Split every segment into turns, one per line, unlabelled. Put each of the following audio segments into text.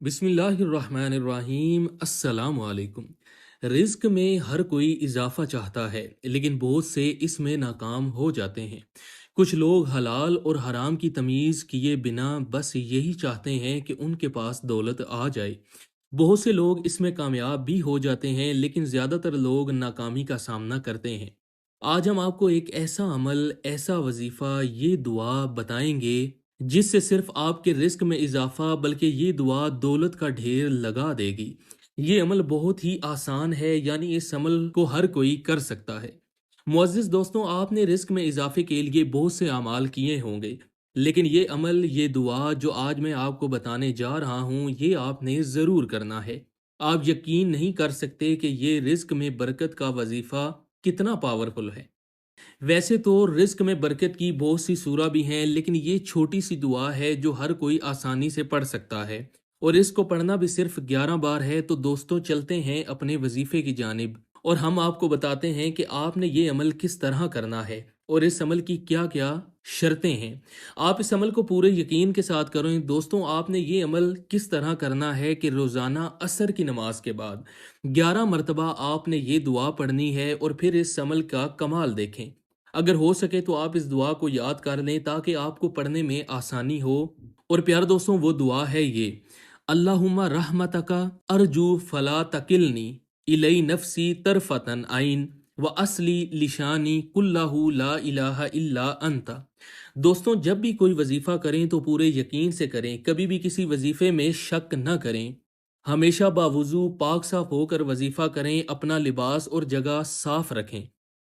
बिस्मिल्लाहिर्रहमानिर्रहीम अस्सलाम वालेकुम। रिस्क में हर कोई इजाफा चाहता है, लेकिन बहुत से इसमें नाकाम हो जाते हैं। कुछ लोग हलाल और हराम की तमीज़ किए बिना बस यही चाहते हैं कि उनके पास दौलत आ जाए। बहुत से लोग इसमें कामयाब भी हो जाते हैं, लेकिन ज़्यादातर लोग नाकामी का सामना करते हैं। आज हम आपको एक ऐसा अमल, ऐसा वजीफ़ा, ये दुआ बताएंगे जिससे सिर्फ आपके रिस्क में इजाफा बल्कि ये दुआ दौलत का ढेर लगा देगी। ये अमल बहुत ही आसान है, यानी इस अमल को हर कोई कर सकता है। मुअज़्ज़िज़ दोस्तों, आपने रिस्क में इजाफे के लिए बहुत से अमाल किए होंगे, लेकिन ये अमल, ये दुआ जो आज मैं आपको बताने जा रहा हूँ, ये आपने ज़रूर करना है। आप यकीन नहीं कर सकते कि ये रिस्क में बरकत का वजीफ़ा कितना पावरफुल है। वैसे तो रिस्क में बरकत की बहुत सी सूरा भी हैं, लेकिन ये छोटी सी दुआ है जो हर कोई आसानी से पढ़ सकता है, और इसको पढ़ना भी सिर्फ 11 बार है। तो दोस्तों, चलते हैं अपने वजीफे की जानिब और हम आपको बताते हैं कि आपने ये अमल किस तरह करना है और इस अमल की क्या क्या शर्तें हैं। आप इस अमल को पूरे यकीन के साथ करें। दोस्तों, आपने ये अमल किस तरह करना है कि रोज़ाना असर की नमाज के बाद 11 मरतबा आपने ये दुआ पढ़नी है और फिर इस अमल का कमाल देखें। अगर हो सके तो आप इस दुआ को याद कर लें ताकि आपको पढ़ने में आसानी हो। और प्यारे दोस्तों, वो दुआ है ये: अल्लाहुम्मा रहमतका अर्जू फला तकिलनी इलई नफसी तरफतन आइन व असली लिशानी कुल्लाहु ला इलाहा इल्ला अंता। दोस्तों, जब भी कोई वजीफा करें तो पूरे यकीन से करें, कभी भी किसी वजीफे में शक न करें। हमेशा बावुजू पाक साफ होकर वजीफा करें, अपना लिबास और जगह साफ रखें।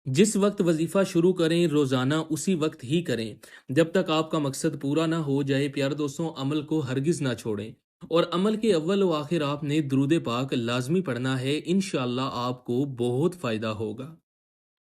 जिस वक्त वजीफा शुरू करें, रोजाना उसी वक्त ही करें जब तक आपका मकसद पूरा ना हो जाए। प्यारे दोस्तों, अमल को हरगिज ना छोड़ें, और अमल के अव्वल व आखिर आपने दुरूद पाक लाजमी पढ़ना है। इंशाअल्लाह आपको बहुत फायदा होगा।